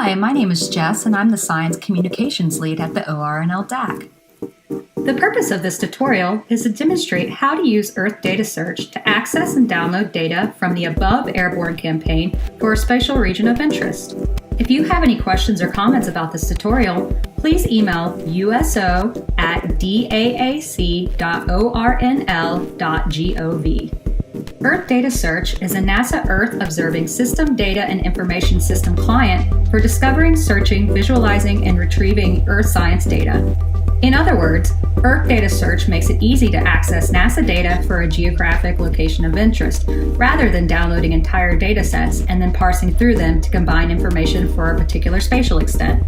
Hi, my name is Jess, and I'm the Science Communications Lead at the ORNL DAAC. The purpose of this tutorial is to demonstrate how to use Earthdata Search to access and download data from the ABoVE airborne campaign for a spatial region of interest. If you have any questions or comments about this tutorial, please email uso@daac.ornl.gov. Earthdata Search is a NASA Earth Observing System Data and Information System client for discovering, searching, visualizing, and retrieving Earth science data. In other words, Earthdata Search makes it easy to access NASA data for a geographic location of interest, rather than downloading entire data sets and then parsing through them to combine information for a particular spatial extent.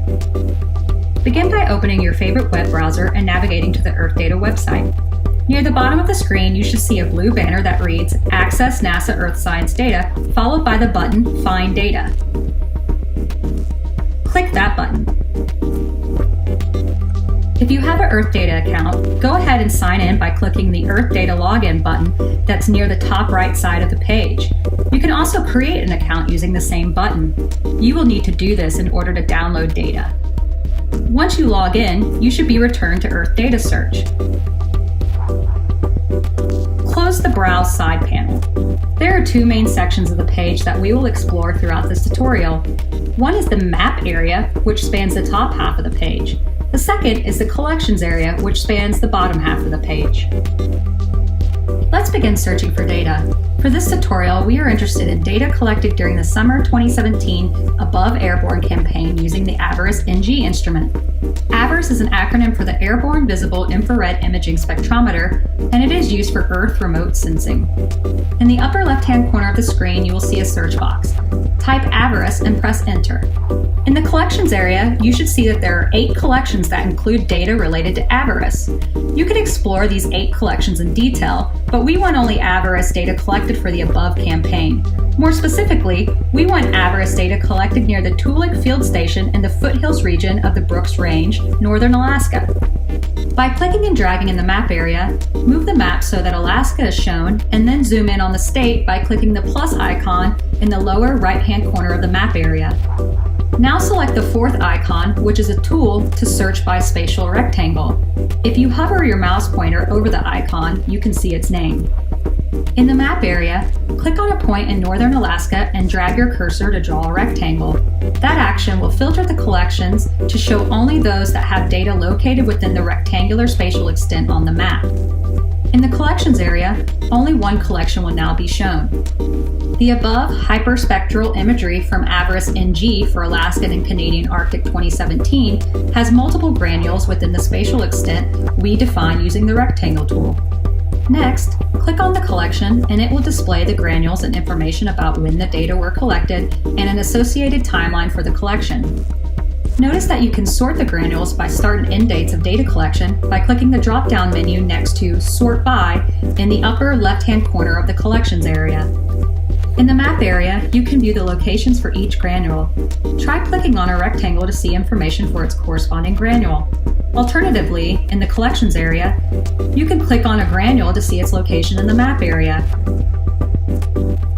Begin by opening your favorite web browser and navigating to the Earthdata website. Near the bottom of the screen, you should see a blue banner that reads Access NASA Earth Science Data, followed by the button Find Data. Click that button. If you have an Earthdata account, go ahead and sign in by clicking the Earthdata Login button that's near the top right side of the page. You can also create an account using the same button. You will need to do this in order to download data. Once you log in, you should be returned to Earthdata Search. Close the Browse side panel. There are two main sections of the page that we will explore throughout this tutorial. One is the Map area, which spans the top half of the page. The second is the Collections area, which spans the bottom half of the page. Let's begin searching for data. For this tutorial, we are interested in data collected during the summer 2017 ABoVE airborne campaign using the AVIRIS NG instrument. AVIRIS is an acronym for the Airborne Visible Infrared Imaging Spectrometer, and it is used for Earth remote sensing. In the upper left-hand corner of the screen, you will see a search box. Type AVIRIS and press Enter. In the Collections area, you should see that there are 8 collections that include data related to AVIRIS. You can explore these 8 collections in detail, but we want only AVIRIS data collected for the ABoVE campaign. More specifically, we want AVIRIS data collected near the Tulik Field Station in the foothills region of the Brooks Range, northern Alaska. By clicking and dragging in the map area, move the map so that Alaska is shown, and then zoom in on the state by clicking the plus icon in the lower right-hand corner of the map area. Now select the fourth icon, which is a tool to search by spatial rectangle. If you hover your mouse pointer over the icon, you can see its name. In the map area, click on a point in northern Alaska and drag your cursor to draw a rectangle. That action will filter the collections to show only those that have data located within the rectangular spatial extent on the map. In the Collections area, only one collection will now be shown. The ABoVE hyperspectral imagery from AVIRIS NG for Alaskan and Canadian Arctic 2017 has multiple granules within the spatial extent we define using the rectangle tool. Next, click on the collection and it will display the granules and information about when the data were collected and an associated timeline for the collection. Notice that you can sort the granules by start and end dates of data collection by clicking the drop-down menu next to Sort By in the upper left-hand corner of the Collections area. In the map area, you can view the locations for each granule. Try clicking on a rectangle to see information for its corresponding granule. Alternatively, in the Collections area, you can click on a granule to see its location in the map area.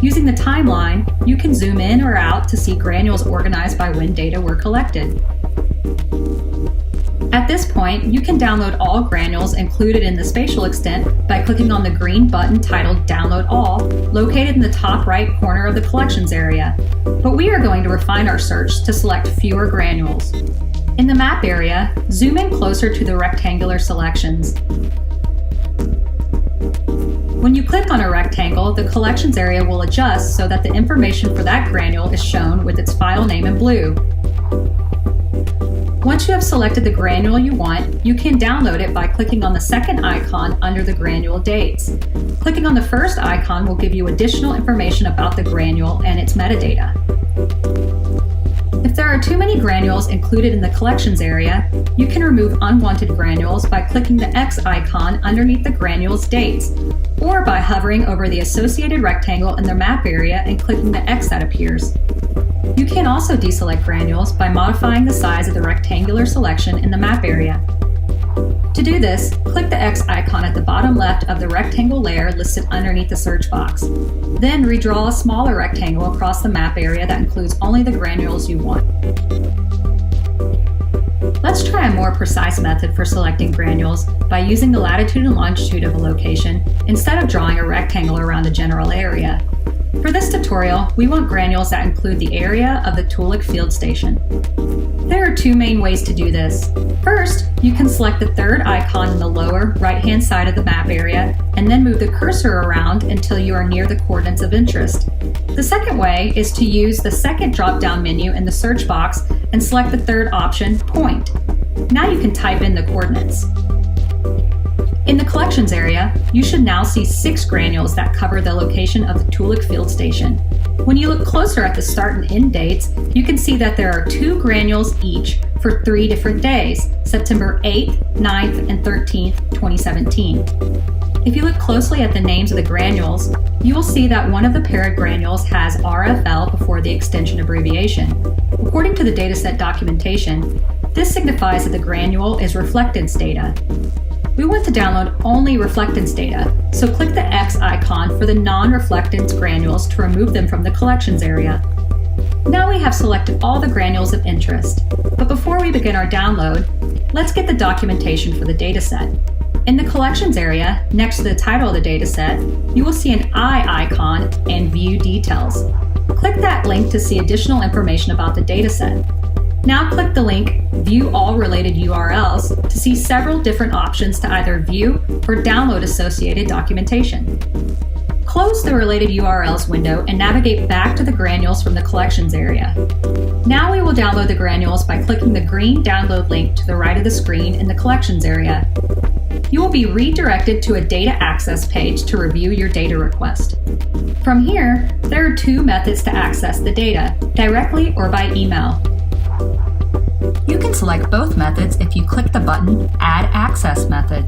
Using the timeline, you can zoom in or out to see granules organized by when data were collected. At this point, you can download all granules included in the spatial extent by clicking on the green button titled Download All, located in the top right corner of the Collections area. But we are going to refine our search to select fewer granules. In the map area, zoom in closer to the rectangular selections. When you click on a rectangle, the Collections area will adjust so that the information for that granule is shown with its file name in blue. Once you have selected the granule you want, you can download it by clicking on the second icon under the granule dates. Clicking on the first icon will give you additional information about the granule and its metadata. If there are too many granules included in the Collections area, you can remove unwanted granules by clicking the X icon underneath the granule's dates, or by hovering over the associated rectangle in the map area and clicking the X that appears. You can also deselect granules by modifying the size of the rectangular selection in the map area. To do this, click the X icon at the bottom left of the rectangle layer listed underneath the search box. Then redraw a smaller rectangle across the map area that includes only the granules you want. Let's try a more precise method for selecting granules by using the latitude and longitude of a location instead of drawing a rectangle around a general area. For this tutorial, we want granules that include the area of the Toolik field station. There are two main ways to do this. First, you can select the third icon in the lower right-hand side of the map area and then move the cursor around until you are near the coordinates of interest. The second way is to use the second drop-down menu in the search box and select the third option, Point. Now you can type in the coordinates. In the collections area, you should now see 6 granules that cover the location of the Toolik field station. When you look closer at the start and end dates, you can see that there are 2 granules each for 3 different days, September 8th, 9th, and 13th, 2017. If you look closely at the names of the granules, you will see that one of the paired granules has RFL before the extension abbreviation. According to the dataset documentation, this signifies that the granule is reflectance data. We want to download only reflectance data, so click the X icon for the non-reflectance granules to remove them from the collections area. Now we have selected all the granules of interest, but before we begin our download, let's get the documentation for the dataset. In the collections area, next to the title of the dataset, you will see an eye icon and View Details. Click that link to see additional information about the dataset. Now click the link View All Related URLs to see several different options to either view or download associated documentation. Close the Related URLs window and navigate back to the granules from the collections area. Now we will download the granules by clicking the green download link to the right of the screen in the collections area. You will be redirected to a data access page to review your data request. From here, there are 2 methods to access the data, directly or by email. You can select both methods if you click the button Add Access Method.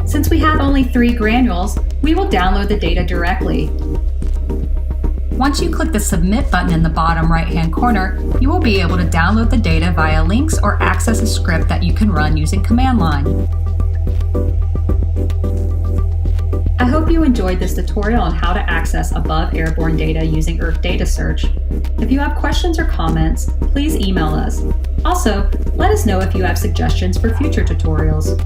Since we have only 3 granules, we will download the data directly. Once you click the Submit button in the bottom right-hand corner, you will be able to download the data via links or access a script that you can run using command line. I hope you enjoyed this tutorial on how to access ABoVE airborne data using Earthdata Search. If you have questions or comments, please email us. Also, let us know if you have suggestions for future tutorials.